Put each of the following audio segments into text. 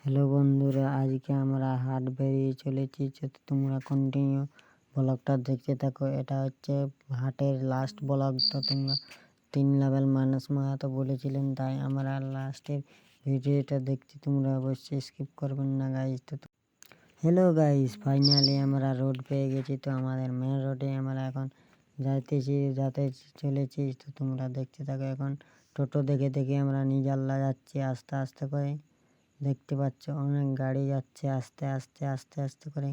Hello বন্ধুরা, আজকে আমরা হাট বেরিয়ে চলেছি। তো তোমরা কন্টিনিউ ব্লগটা দেখতে থাকো। এটা হচ্ছে হাটের লাস্ট ব্লগ। তো তোমরা 3 লেভেল মাইনাস মাহাতো বলেছিলেন, তাই আমরা লাস্টের ভিডিওটা দেখছি। তোমরা অবশ্যই স্কিপ করবেন না গাইজ। তো হ্যালো গাইজ, ফাইনালি আমরা রোড পেয়ে গেছি। তো আমাদের মেন রোডে আমরা এখন যাতে চলেছি। তো তোমরা দেখতে থাকো। এখন টোটো দেখে দেখে আমরা নিজাল্লা যাচ্ছি আস্তে আস্তে করে। দেখতে পাচ্ছ অনেক গাড়ি যাচ্ছে আস্তে আস্তে আস্তে আস্তে করে।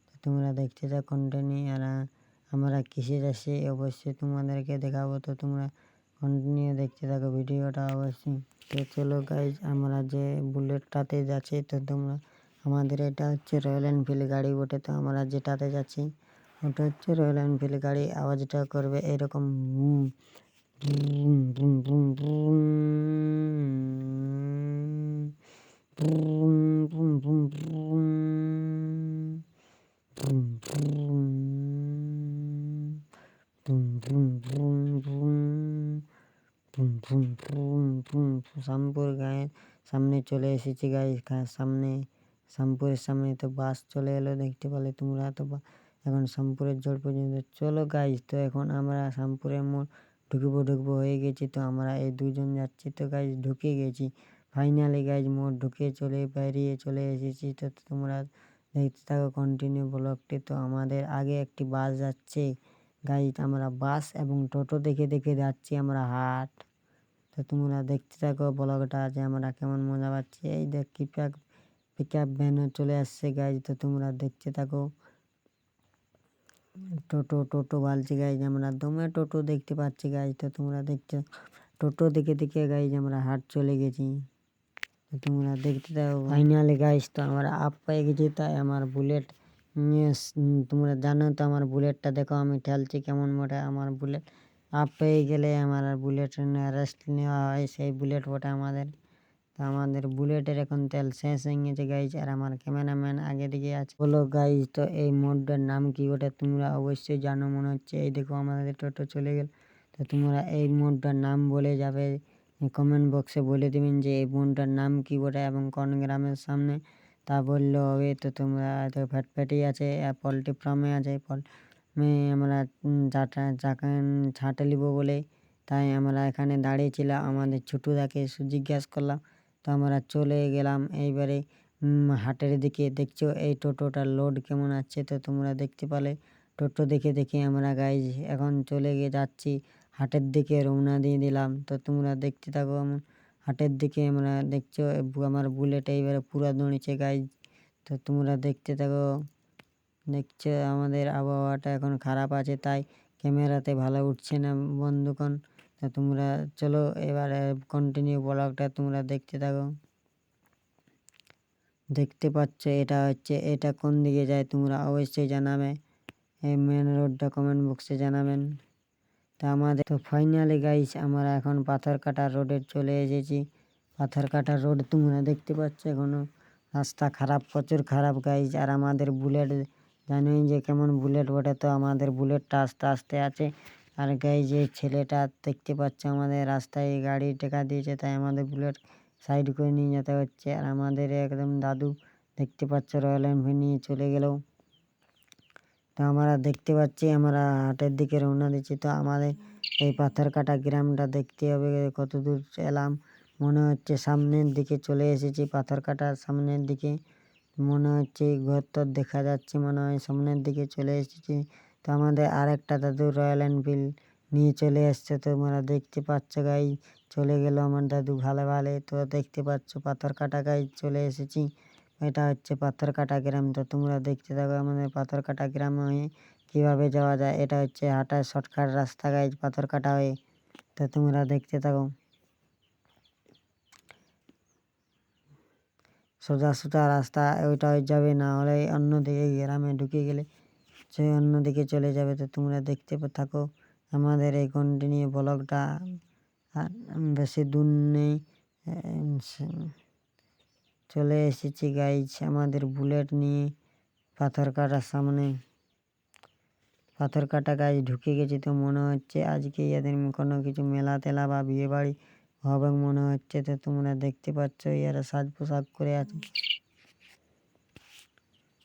তো তোমরা দেখতে থাকো কন্টিনিউ। আর আমরা কিসে যাচ্ছি অবশ্যই তোমাদেরকে দেখাবো। তো তোমরা কন্টিনিউ দেখতে থাকো ভিডিওটা অবশ্যই। তো চলো গাইজ, আমরা যে বুলেটটাতে যাচ্ছি, তো তোমরা আমাদের এটা হচ্ছে রয়্যাল এনফিল্ড গাড়ি বটে। তো আমরা যেটাতে যাচ্ছি ওটা হচ্ছে রয়্যাল এনফিল্ড গাড়ি। আওয়াজটা করবে এরকম boom boom boom boom boom boom boom boom boom boom boom boom boom boom boom boom boom. Shyampur গায়ের সামনে চলে এসেছি গাইজ। শ্যামপুরের সামনে তো বাস চলে এলো, দেখতে পেলে তোমরা। তো এখন শ্যামপুরের জোর পর্যন্ত চলো গাইজ। তো এখন আমরা শ্যামপুরের মোড় ঢুকবো হয়ে গেছি। তো আমরা এই দুজন যাচ্ছি। তো গাইজ ঢুকে গেছি ফাইনালি গাইজ, মোড় ঢুকে বেরিয়ে চলে এসেছি। তো তোমরা দেখতে থাকো কন্টিনিউ ব্লগটি। তো আমাদের আগে একটি বাস যাচ্ছে গাইজ। আমরা বাস এবং টোটো দেখে দেখে যাচ্ছি আমরা হাট। তো তোমরা দেখতে থাকো ব্লগটা যে আমরা কেমন মজা পাচ্ছি। এই দেখ পিক আপ ভ্যানও চলে আসছে গাইজ। তো তোমরা দেখতে থাকো। টোটো বালছি গাইজ, আমরা দমে টোটো দেখতে পাচ্ছি গাইজ। তো তোমরা দেখতে টোটো দেখে দেখে গাইজ আমরা হাট চলে গেছি। তো তোমরা দেখতে থাকো ফাইনালি গাইজ। তো আমরা আপ পেয়ে গেছি, তাই আমার বুলেট তোমরা জানো তো আমার বুলেটটা দেখো আমি ঠেলছি কেমন মোটে। আমার বুলেট আপ পেয়ে গেলে আমার বুলেট রেস্ট নেওয়া হয়, সেই বুলেট ওটা আমাদের। তো আমাদের বুলেটের এখন তেল শেষ হয়ে গেছে গাইজ। আর আমার ক্যামেরাম্যান আগে দিকে আছে। বলো গাইজ, তো এই মোড়টার নাম কি ওটা তোমরা অবশ্যই জানো মনে হচ্ছে। এই দেখো আমাদের টোটো চলে গেল। তো তোমরা এই মোড়টার নাম বলে যাবে, কমেন্ট বক্সে বলে দেবেন যে এই মোড়টার নাম কি ওটা এবং কোন গ্রামের সামনে, তা বললে হবে। তো তোমরা তো ফ্যাটফ্যাটি আছে, পোলট্রি ফার্মে আছে। আমরা ছাটে নিব বলে তাই আমরা এখানে দাঁড়িয়েছিলাম। আমাদের ছোটুদাকে জিজ্ঞাসা করলাম। তো আমরা চলে গেলাম এইবারে হাটের দিকে। দেখছো এই টোটোটার লোড কেমন আছে। তো তোমরা দেখতে পেলে টোটো দেখে দেখে আমরা গাইজ এখন চলে যাচ্ছি হাটের দিকে, রওনা দিয়ে দিলাম। তো তোমরা দেখতে থাকো হাটের দিকে। আমরা দেখছো আমার বুলেট এইবারে পুরো দৌড়েছে গাইজ। তো তোমরা দেখতে থাকো। দেখছো আমাদের আবহাওয়াটা এখন খারাপ আছে, তাই ক্যামেরাতে ভালো উঠছে না বন্ধুগণ। তো তোমরা চলো এবারে কন্টিনিউ ব্লগটা তোমরা দেখতে থাকো। দেখতে পাচ্ছ এটা কোন দিকে যায় তোমরা অবশ্যই জানাবে। এই মেন রোডটা কমেন্ট বক্সে জানাবেন। তা আমাদের তো ফাইনালি গাইস আমরা এখন পাথরকাটা রোডে চলে এসেছি। পাথরকাটা রোড তোমরা দেখতে পাচ্ছ, এখনো রাস্তা খারাপ, প্রচুর খারাপ গাইস। আর আমাদের বুলেট জানোই যে কেমন বুলেট ওঠে। তো আমাদের বুলেটটা আস্তে আস্তে আছে। আর গাইস এই ছেলেটা দেখতে পাচ্ছ আমাদের রাস্তায় গাড়ি টেকা দিয়েছে, তাই আমাদের বুলেট সাইড করে নিয়ে যেতে হচ্ছে। আর আমাদের একদম দাদু দেখতে পাচ্ছ রয়্যাল এনফিল্ড নিয়ে চলে গেল। তো আমরা দেখতে পাচ্ছি আমরা হাটের দিকে রওনা দিচ্ছি। তো আমাদের এই পাথরকাটা গ্রামটা দেখতে হবে কত দূর এলাম। মনে হচ্ছে সামনের দিকে চলে এসেছি, পাথরকাটার সামনের দিকে। মনে হচ্ছে ঘর তো দেখা যাচ্ছে, মনে হয় সামনের দিকে চলে এসেছি। তো আমাদের আরেকটা দাদু রয়্যাল এনফিল্ড নিয়ে চলে এসছে। তো তোমরা দেখতে পাচ্ছ গাই চলে গেল আমার দাদু ভালো। তো দেখতে পাচ্ছ পাথরকাটা গাই চলে এসেছি। এটা হচ্ছে পাথরকাটা গ্রাম। তো তোমরা দেখতে থাকো আমাদের পাথরকাটা গ্রাম হয়ে কীভাবে যাওয়া যায়। এটা হচ্ছে হাঁটার শর্টকাট রাস্তা গাইজ পাথরকাটা হয়ে। তো তোমরা দেখতে থাকো। সোজা রাস্তা ওইটা যাবে, না হলে অন্যদিকে গ্রামে ঢুকে গেলে সে অন্যদিকে চলে যাবে। তো তোমরা দেখতে থাকো আমাদের এই কন্টিনিউ ব্লগটা। আর বেশি দূর নেই, চলে এসেছি গাইজ আমাদের বুলেট নিয়ে পাথরকাটার সামনে। পাথরকাটা গাছ ঢুকে গেছি। তো মনে হচ্ছে আজকে এদের কোনো কিছু মেলা তেলা বা বিয়ে বাড়ি হবে মনে হচ্ছে। তো তোমরা দেখতে পাচ্ছ এরা সাজ পোশাক করে আছে।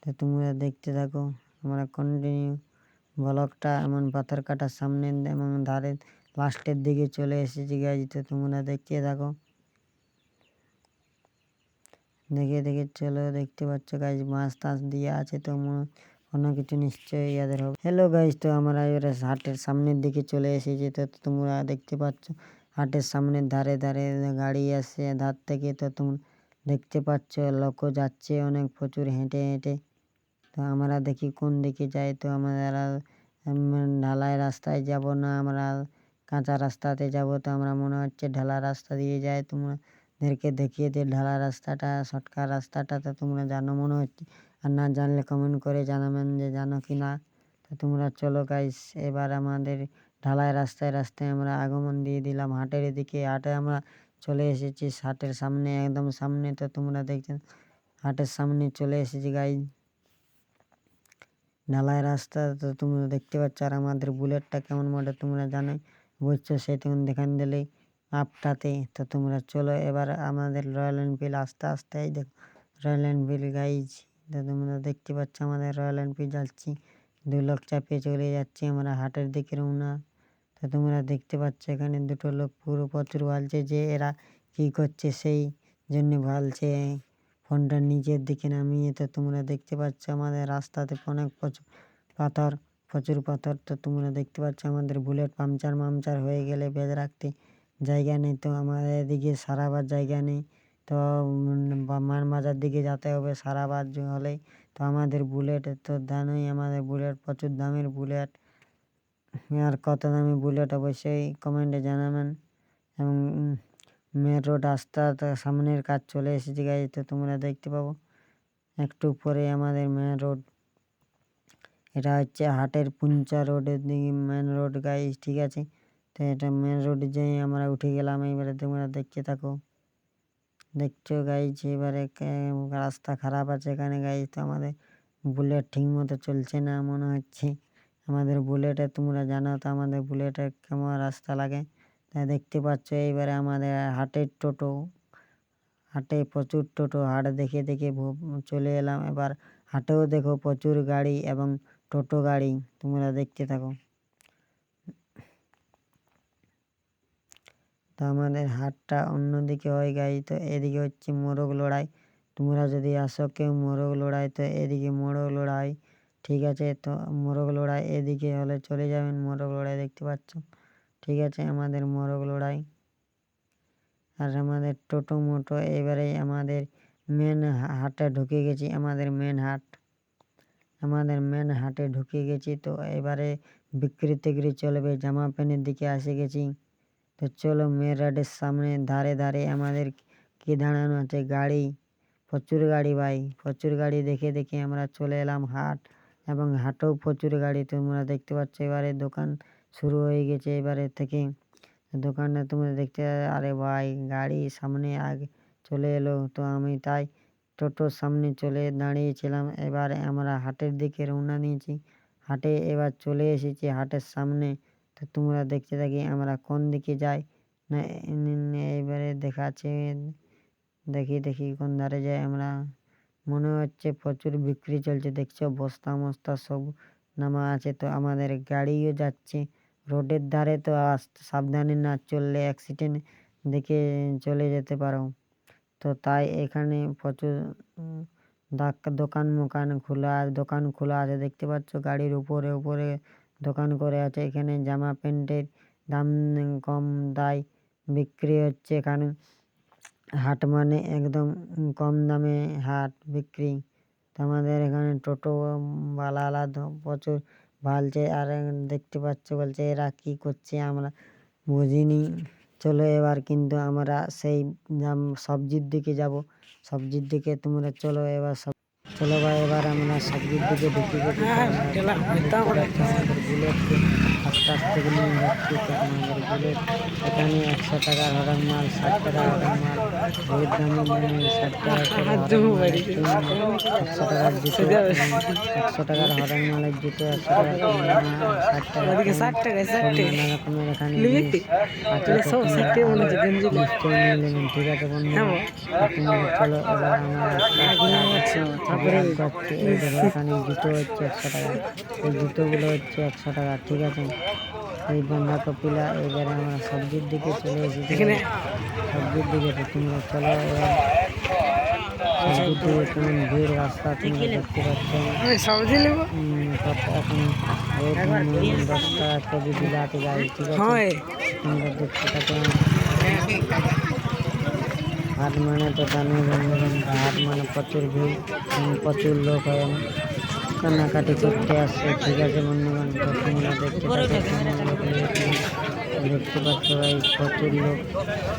তো তোমরা দেখতে থাকো, আমরা কন্টিনিউ ব্লগটা। এমন পাথর কাটার সামনে এবং ধারে লাস্টের দিকে চলে এসেছি গাইজ। তো তোমরা দেখতে থাকো, দেখে চলো। দেখতে পাচ্ছ গাইজ মাছ টাছ দিয়ে আছে, তো অন্য কিছু নিশ্চয়ই ইয়াদের হবে। হ্যালো গাইজ, তো আমরা এবারে হাটের সামনের দিকে চলে এসেছি। তো তোমরা দেখতে পাচ্ছ হাটের সামনের ধারে গাড়ি আসছে ধার থেকে। তো তোমরা দেখতে পাচ্ছ লোকও যাচ্ছে অনেক, প্রচুর হেঁটে হেঁটে। তো আমরা দেখি কোন দিকে যাই। তো আমরা ঢালাই রাস্তায় যাব না, আমরা কাঁচা রাস্তাতে যাব। তো আমরা মনে হচ্ছে ঢালা রাস্তা দিয়ে যাই। তোমাদেরকে দেখিয়ে দিই ঢালা রাস্তাটা, শর্টকাট রাস্তাটা। তো তোমরা জানো মনে হচ্ছে, আর না জানলে কমেন্ট করে জানাবেন যে জানো কি না। তো তোমরা চলো গাইস, এবার আমাদের ঢালাই রাস্তায় আমরা আগমন দিয়ে দিলাম হাটের দিকে। হাটে আমরা চলে এসেছি, হাটের সামনে, একদম সামনে। তো তোমরা দেখছেন হাটের সামনে চলে এসেছি গাইস, ঢালাই রাস্তা। তো তোমরা দেখতে পাচ্ছ, আর আমাদের বুলেটটা কেমন মোডে তোমরা জানো, বুঝছো, সেই তখন দেখান দিলেই আপটাতে। তো তোমরা চলো এবার আমাদের রয়্যাল এনফিল্ড আস্তে আস্তে, এই দেখো রয়্যাল এনফিল্ড গাইজ। তো তোমরা দেখতে পাচ্ছ আমাদের রয়্যাল এনফিল্ড যাচ্ছি, 2 লোক চাপিয়ে চলে যাচ্ছি আমরা হাটের দিকে রওনা। তো তোমরা দেখতে পাচ্ছ এখানে 2টো লোক পুরো প্রচুর ভালছে, যে এরা কি করছে সেই জন্য ভালছে ফোনটা নিচের দিকে নামিয়ে। তো তোমরা দেখতে পাচ্ছ আমাদের রাস্তাতে অনেক প্রচুর পাথর। তো তোমরা দেখতে পাচ্ছ আমাদের বুলেট পাংচার হয়ে গেলে বেঁধে রাখতে জায়গা নেই। তো আমাদের এদিকে সারাবার জায়গা নেই, তো মানবাজার দিকে যেতে হবে সারাবার হলেই। তো আমাদের বুলেট তো জানোই, আমাদের বুলেট প্রচুর দামের বুলেট। আর কত দামি বুলেট অবশ্যই কমেন্টে জানাবেন। এবং মেন রোড রাস্তা সামনের কাজ চলে এসেছে গাইজ। তো তোমরা দেখতে পাবো একটু পরে আমাদের মেন রোড। এটা হচ্ছে হাটের পুঞ্চা রোডের দিকে মেন রোড গাইজ, ঠিক আছে। তো এটা মেন রোডে যেয়ে আমরা উঠে গেলাম। এবারে তোমরা দেখতে থাকো, দেখছো গাইজ এবারে রাস্তা খারাপ আছে এখানে গাইজ। তো আমাদের বুলেট ঠিক মতো চলছে না মনে হচ্ছে। আমাদের বুলেটে তোমরা জানো তো আমাদের বুলেটের কেমন রাস্তা লাগে। তাই দেখতে পাচ্ছ এইবারে আমাদের হাটের টোটো, হাটে প্রচুর টোটো। হাট দেখে চলে এলাম। এবার হাটেও দেখো প্রচুর গাড়ি এবং টোটো গাড়ি, তোমরা দেখতে থাকো। তো আমাদের হাটটা অন্যদিকে হয় গাই। তো এদিকে হচ্ছে মোরগ লড়াই। তোমরা যদি আসো কেউ মোরগ লড়াই, তো এদিকে মোরগ লড়াই, ঠিক আছে। তো মোরগ লড়াই এদিকে হলে চলে যাবেন, মোরগ লড়াই দেখতে পাচ্ছ, ঠিক আছে। আমাদের মোরগ লড়াই আর আমাদের টোটো মোটো। এবারে আমাদের মেন হাটে ঢুকে গেছি, আমাদের মেন হাটে ঢুকে গেছি। তো এবারে বিক্রি টিক্রি চলবে, জামা প্যান্টের দিকে এসে গেছি। তো চলো মেন রোডের সামনে ধারে আমাদের কি দাঁড়ানো আছে গাড়ি, প্রচুর গাড়ি ভাই, প্রচুর গাড়ি। দেখে আমরা চলে এলাম হাট, এবং হাটেও প্রচুর গাড়ি তোমরা দেখতে পাচ্ছ। এবারে দোকান শুরু হয়ে গেছে এবারে থেকে। দোকানে তোমরা দেখতে, আরে ভাই গাড়ি সামনে আগে চলে এলো। তো আমি তাই টোটোর সামনে চলে দাঁড়িয়েছিলাম। এবার আমরা হাটের দিকে রওনা দিয়েছি, হাটে এবার চলে এসেছি হাটের সামনে। তো তোমরা দেখতে থাকি আমরা কোন দিকে যাই না। এবারে দেখাচ্ছে, দেখি কোন ধারে যাই আমরা। মনে হচ্ছে প্রচুর বিক্রি চলছে, দেখছো বস্তা মস্তা সব নামা আছে। তো আমাদের গাড়িও যাচ্ছে রোডের ধারে। তো সাবধানে না চললে অ্যাক্সিডেন্ট দেখে চলে যেতে পারো। তো তাই এখানে প্রচুর দোকান খোলা আছে, দেখতে পাচ্ছ গাড়ির উপরে দোকান করে আছে। এখানে জামা প্যান্টের দাম কম দায় বিক্রি হচ্ছে এখানে। হাট মানে একদম কম দামে হাট বিক্রি। তো আমাদের এখানে টোটো বালা প্রচুর ভালছে। আর দেখতে পাচ্ছ বলছে এরা কি করছে আমরা বুঝিনি। চলো এবার কিন্তু আমরা সেই সবজির দিকে যাব, সবজির দিকে। তোমরা চলো এবার চলো ভাই, এবার আমরা সবজির দিকে ঢুকে গেছি। আমাদের বুলেটকে আস্তে আস্তে নিয়ে যাচ্ছি। তো আমাদের বুলেট এখানে 100 টাকার হরেক মাল, 60 টাকার হরেক মাল, বহুত দামি 60 টাকা করে 100 টাকার জুতো, 100 টাকার হরেক মালের জুতো, 100 টাকার 60 টাকা নানা রকমের এখানে নিশ্চয়ই নিয়ে নেবেন, ঠিক আছে বন্ধু। চলো এবার আমরা যাচ্ছে। এই দেখো এখানে জুতো হচ্ছে 100 টাকা, এই জুতোগুলো হচ্ছে 100 টাকা, ঠিক আছে। এই বাঁধাকপিলা। এবারে আমরা সবজির দিকে চলে এসেছি, সবজির দিকে। তো তোমরা চলো এবার সবজির দিকে। কেমন ভিড় রাস্তা তোমরা দেখতে পাচ্ছ। এখন রেট 10 টাকা কেজি বিলাতি গাই, ঠিক আছে। তোমরা দেখতে থাকো। হাট মানে তো জানোই বন্ধুগণ, হাট মানে প্রচুর ভিড়, প্রচুর লোক হয় কেনাকাটি করতে আসছে, ঠিক আছে বন্ধুগণ। তো তোমরা দেখতে পাচ্ছ দেখতে পাচ্ছ ভাই,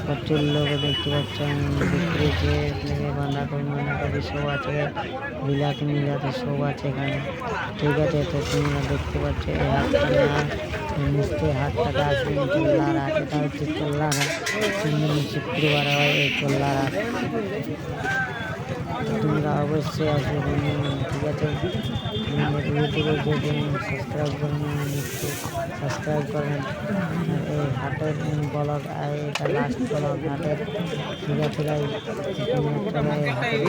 প্রচুর লোক দেখতে পাচ্ছ। বিক্রি যে বাঁধাকপি সব আছে, বিলাতি সব আছে এখানে, ঠিক আছে। তো তোমরা দেখতে পাচ্ছ এই হাটটা নিশ্চয়ই হাটটাকে আসবে চল্লার হাট। এটা হচ্ছে চল্লার হাট, শুক্রবার হয় এই চল্লার হাট। তোমরা অবশ্যই আসবে বন্ধুগণ, ঠিক আছে। ইউটিউবে যদি সাবস্ক্রাইব করেন নিশ্চয়ই সাবস্ক্রাইব করবেন। এই হাটের ব্লগ, এটা লাস্ট ব্লগ হাটের, ঠিক আছে ভাই। চলো এই হাটের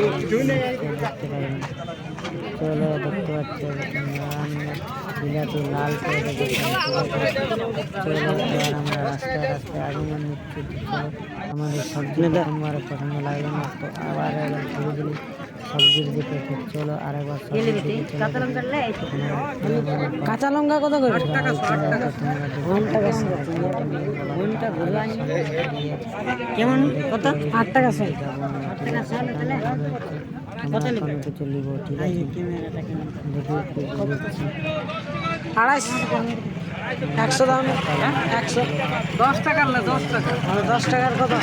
দেখতে পাবেন। চলো দেখতে পাচ্ছ বিলাতি লাল করে রেখেছেন, ঠিক আছে। চলো এবার আমরা রাস্তায় আগমন নিচ্ছি। চলো আমাদের সবজি প্রথমবারে পছন্দ লাগবে না, তো আবার একবার ধীরে ধীরে সবজির দিকে। চলো আরেকবার কাঁচা লঙ্কা কত করে? কেমন কত? 8 টাকা স্যার। কিছু লিব, ঠিক আছে। দেখি 100 দাম, 100 10 টাকার না 10 টাকা, 10 টাকার কত?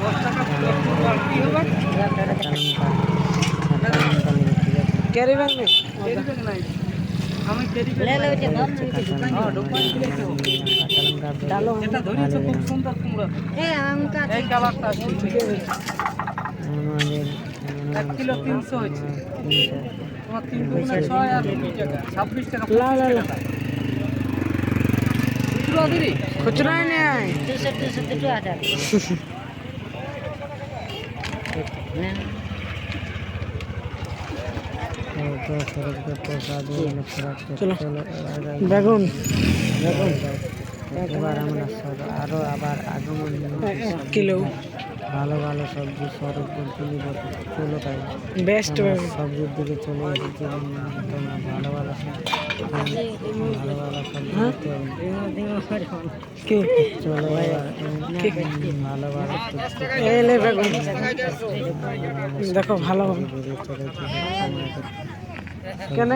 10 টাকা কি হবে? ক্যারি ব্যাগ নেই, আমি ক্যারি ব্যাগ লে লে দাম নেই। হ্যাঁ দোকান থেকে ডালো এটা ধরেছে খুব সুন্দর কুমড়া। আমকা এই কালারটা আছে, ঠিক আছে। আমাদের 1 কিলো 300 হচ্ছে। তোমার 3 গুণে 6 আর 2 টাকা 26 টাকা। লা লা লা খুচরা দিরি, খুচরা নেই 200 টাকা। বেগুন এবার আমরা আবার আগমন কিলো ভালো সবজি স্বরূপ তুলি। চলো তাই বেস্ট সবজির দিকে চলে এসেছি। তোমরা ভালো সবজি চলো দেখো ভালো কেন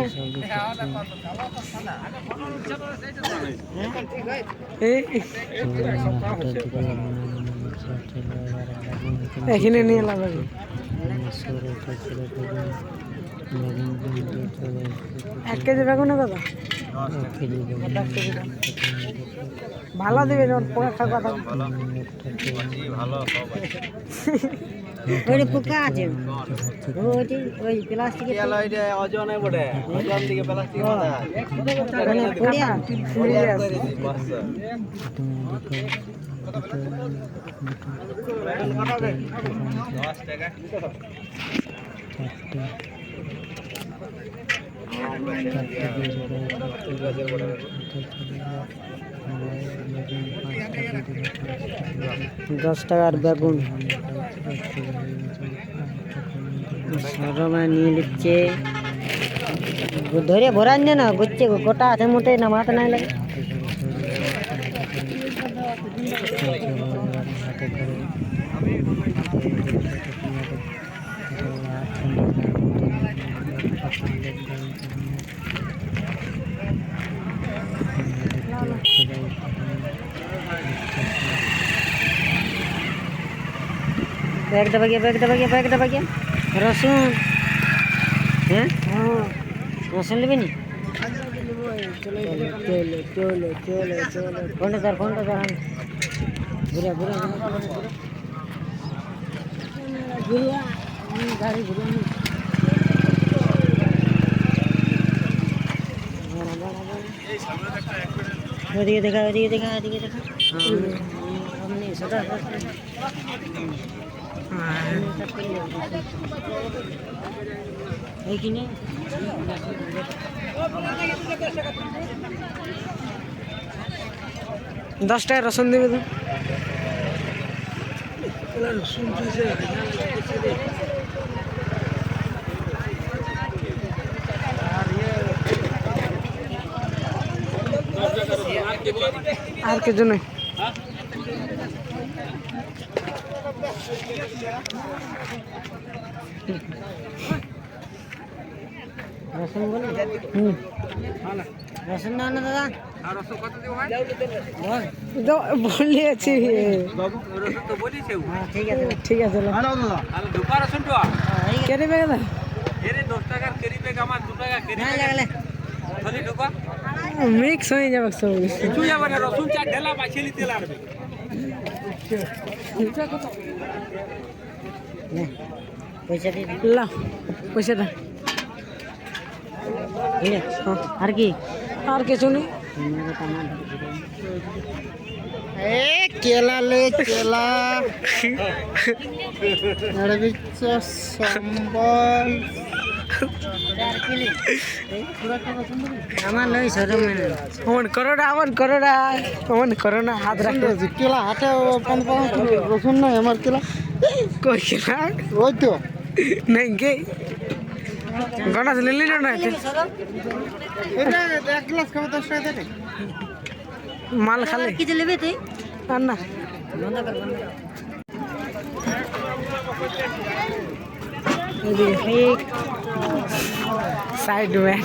এখানে নিয়ে লাগবে। 1 কেজি বেগুন কত? ভালো দিবে যখন পোকা খাওয়া ওই পোকা আছে, ওই প্লাস্টিকের ওজন বটে, ওজন দিকে প্লাস্টিক পড়িয়া $10 টাকার বেগুন সরমা নিয়ে নিচ্ছে। ধরে ভরান না বুঝছে, গোটা আছে মোটে নামাতে নাই লাগে। बैग दबा गया रसून हैं रसून लेबे नी चलो फोन कर हम बुरा गाड़ी देखा हमने सदा এইখানে 10 টাকা রসুন দেবে তো আর কে জন্য রসুন বলি রসুন না না দাদা বলিয়েছি হ্যাঁ ঠিক আছে ঠিক আছে কেটে পেয়ে না না লাগলে মিক্স হয়ে যাবে সব নে, পয়সা দিয়ে দিন। লা পয়সাটা এই নে, আর কি আর কিছু নেই কেলা লে কেলা সম্বল আমার লই সরম অমন করো না হাত রাখতে কেলা হাতে রসুন নাই আমার কেলা কই কেনা ওই তো नहीं गे गणा से ले ली ना এটা এক গ্লাস খাবে 10 টাকা দেবে माल खा ले কি নেবে তুই अन्ना বন্ধ কর एक साइड में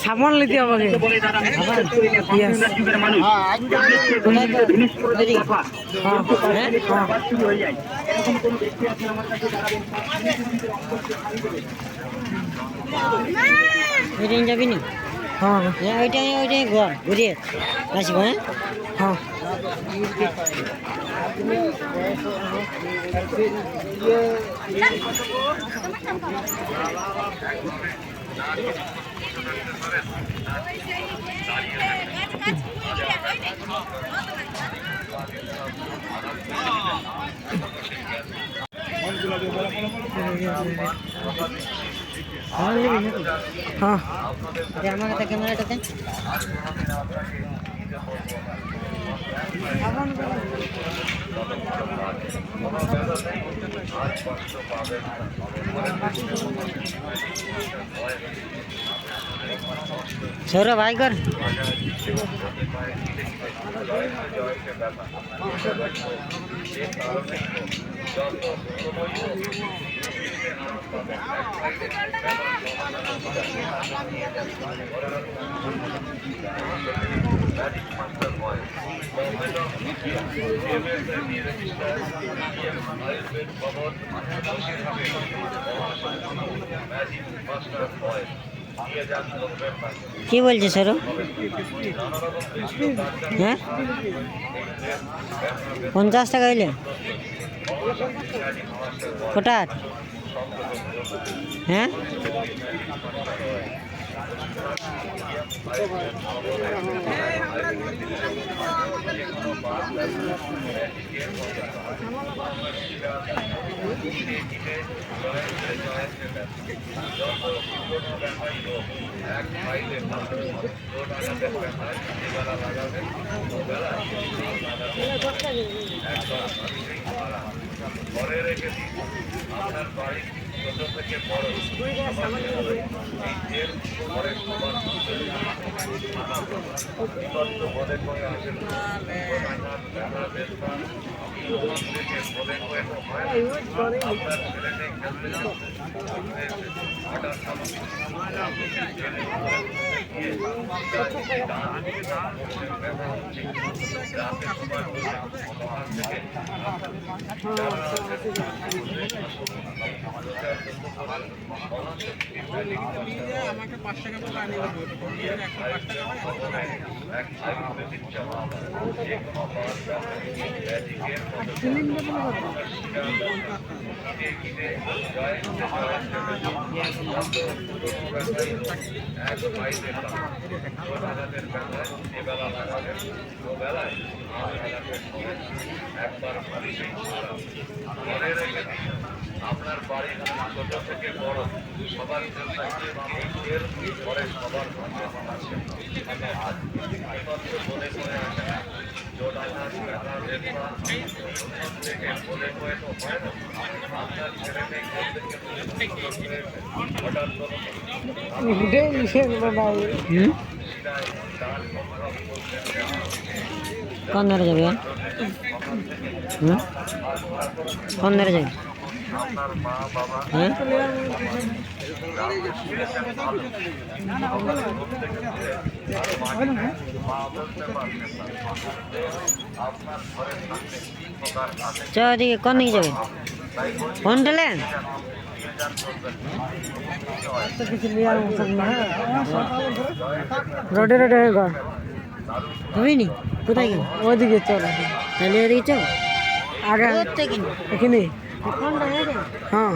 সামান লিতে হবে যাবি নি হ্যাঁ ওইটাই ঘর ঘুরিয়ে আসবো হ্যাঁ হ্যাঁ हाँ আমার কাছে ক্যামেরাটা দেন छोरा भाई कर কি বলছে সরো হ্যাঁ 50 টাকা হইলে কোটার হ্যাঁ আমাকে 5 টাকা করে আনিয়ে দেবো 5 টাকা হয় হুম কোন ধারে যাবে হুম কোন ধারে যাবে হ্যাঁ চ এদিকে কোন দিকে যাবে ফোন ঠেলেন রোডে রোডে হবে নি কোথায় গেল ওইদিকে চল তাহলে ওইদিকে চল আগে এখানে হ্যাঁ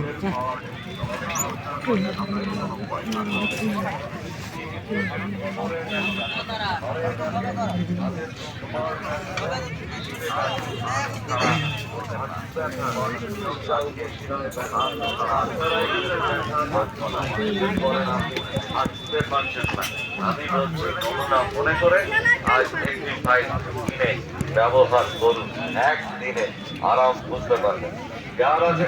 মনে করে আজ একটি ফাইল কিনে ব্যবহার করুন একদিনে আরাম বুঝতে পারবেন যার আছে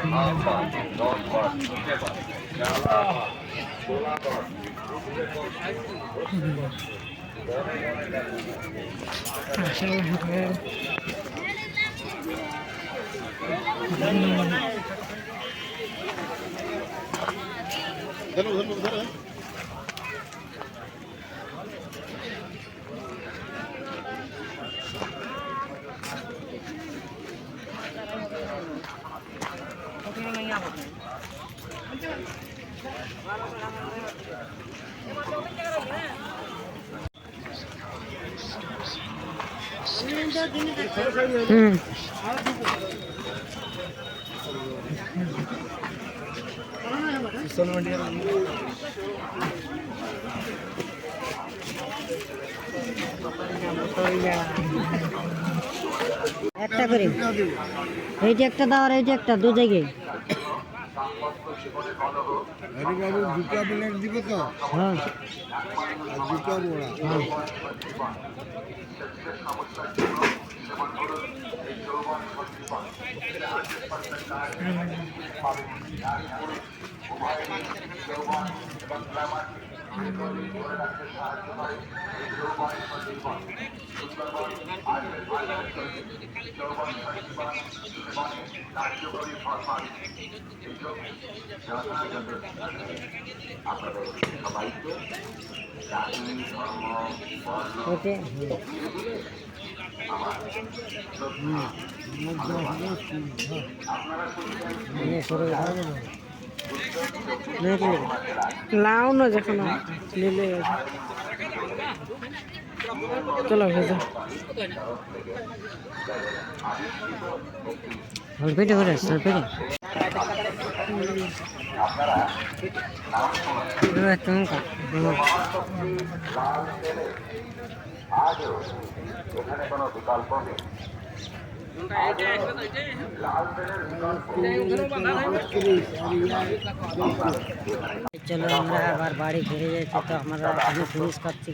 একটা করে এই যে একটা দাও আর এই যে একটা দু জায়গায় বাবু দুটো প্লেট দিবে তো হ্যাঁ আর দুটো বড়া হ্যাঁ ওকে লাও না যখন নিলে চলো ভেজা পেটে করে পেটে আজও এখানে কোনো বিকল্প নেই চলো আমরা আবার বাড়ি ফিরে যাচ্ছি তো আমরা এখানে ফিনিশ করছি